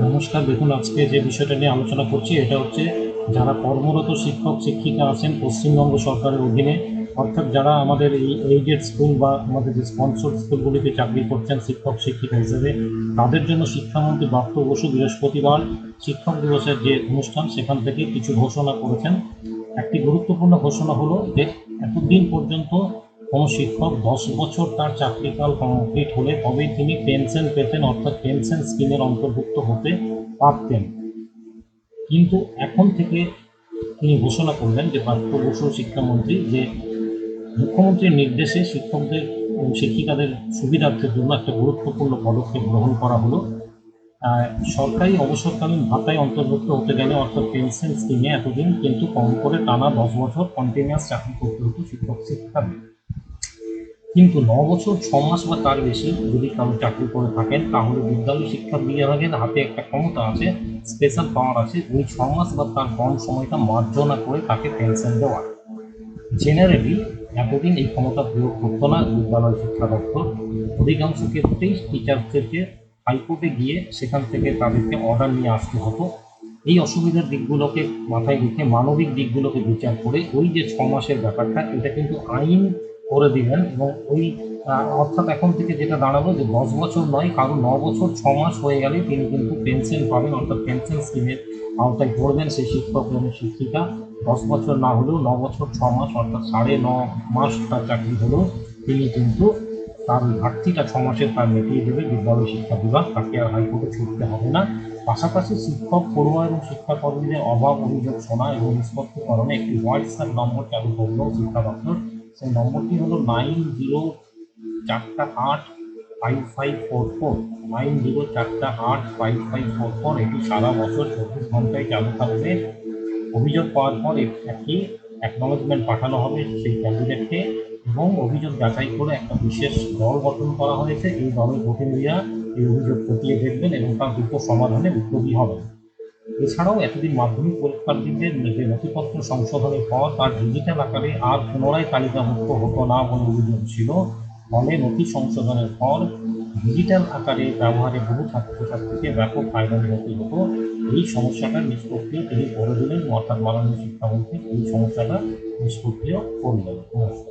নমস্কার। দেখুন, আজকে যে বিষয়টা নিয়ে আলোচনা করছি এটা হচ্ছে যারা কর্মরত শিক্ষক শিক্ষিকা আছেন পশ্চিমবঙ্গ সরকারের অধীনে, অর্থাৎ যারা আমাদের এই এইডেড স্কুল বা আমাদের যে স্পন্সর স্কুলগুলিতে চাকরি করছেন শিক্ষক শিক্ষিকা হিসেবে, তাদের জন্য শিক্ষামন্ত্রী ব্রাত্য বসু বৃহস্পতিবার শিক্ষক দিবসের যে অনুষ্ঠান সেখান থেকে কিছু ঘোষণা করেছেন। একটি গুরুত্বপূর্ণ ঘোষণা হলো যে এতদিন পর্যন্ত কোনো শিক্ষক 10 বছর তার চাকরিকাল কমপ্লিট হলে তবেই তিনি পেনশন পেতেন, অর্থাৎ পেনশন স্কিমের অন্তর্ভুক্ত হতে পারতেন। কিন্তু এখন থেকে তিনি ঘোষণা করলেন, যে ব্রাত্য বসু শিক্ষামন্ত্রী, যে মুখ্যমন্ত্রীর নির্দেশে শিক্ষকদের ও শিক্ষিকাদের সুবিধার্থের জন্য একটা গুরুত্বপূর্ণ পদক্ষেপ গ্রহণ করা হলো। সরকারি অবসরকালীন ভাতায় অন্তর্ভুক্ত হতে গেলে, অর্থাৎ পেনশন স্কিমে, এতদিন কিন্তু কম করে টানা 10 বছর কন্টিনিউয়াস চাকরি করতে হতো শিক্ষক শিক্ষিকাদের। কিন্তু 9 বছর 6 মাস বা তার বেশি যদি কারো চাকরি করে থাকেন, তাহলে বিদ্যালয় শিক্ষা বিভাগের হাতে একটা ক্ষমতা আছে, স্পেশাল পাওয়ার আছে, ওই 6 মাস বা তার কম সময়টা মার্জনা করে তাকে পেনশন দেওয়ার। জেনারেলি এতদিন এই ক্ষমতা প্রয়োগ করতো না বিদ্যালয় শিক্ষা দপ্তর। অধিকাংশ ক্ষেত্রেই টিচারদেরকে হাইকোর্টে গিয়ে সেখান থেকে তাদেরকে অর্ডার নিয়ে আসতে হতো। এই অসুবিধার দিকগুলোকে মাথায় রেখে, মানবিক দিকগুলোকে বিচার করে, ওই যে 6 মাসের ব্যাপারটা, এটা কিন্তু আইন করে দিলেন। এবং ওই অর্থাৎ এখন থেকে যেটা দাঁড়ালো, যে 10 বছর নয়, কারো 9 বছর 6 মাস হয়ে গেলে তিনি কিন্তু পেনশন পাবেন, অর্থাৎ পেনশন স্কিমের আওতায় পড়বেন সেই শিক্ষক এবং শিক্ষিকা। 10 বছর না হলেও 9 বছর 6 মাস, অর্থাৎ 9.5 মাস তার চাকরি হলেও তিনি কিন্তু তার ওই ঘাটতিটা 6 মাসের তার মিটিয়ে দেবে বিদ্যালয় শিক্ষা বিভাগ, তাকে আর হাইকোর্টে ছুটতে হবে না। পাশাপাশি শিক্ষক, পড়ুয়া এবং শিক্ষাকর্মীদের অভাব অভিযোগ শোনা এবং নিষ্পত্তিকরণে একটি হোয়াটসঅ্যাপ নম্বর চালু করলো শিক্ষা দপ্তর। সেই নম্বরটি হলো 90485544, 90485544। এটি সারা বছর 24 ঘন্টায় চালু থাকবে। অভিযোগ পাওয়ার পর একটি অ্যাকনলেজমেন্ট পাঠানো হবে সেই ক্যান্ডিডেটকে, এবং অভিযোগ যাচাই করে একটা বিশেষ দল গঠন করা হয়েছে। এই দলের প্রতিনিধিরা এই অভিযোগ খতিয়ে দেখবেন এবং তার দ্রুত সমাধানে উদ্যোগী হবেন। এছাড়াও এতদিন মাধ্যমিক পরীক্ষার্থীদের যে নথিপত্র সংশোধনের পর তার ডিজিটাল আকারে আর পুনরায় তালিকাভুক্ত হতো না বলে অভিযোগ ছিল। ফলে নথি সংশোধনের পর ডিজিটাল আকারে ব্যবহারে বহু ছাত্রছাত্রীকে ব্যাপক হয়রানি হতে হতো। এই সমস্যাটার নিষ্পত্তিও তিনি করে দিলেন, অর্থাৎ মাননীয় শিক্ষামন্ত্রী এই সমস্যাটা নিষ্পত্তিও করলেন। নমস্কার।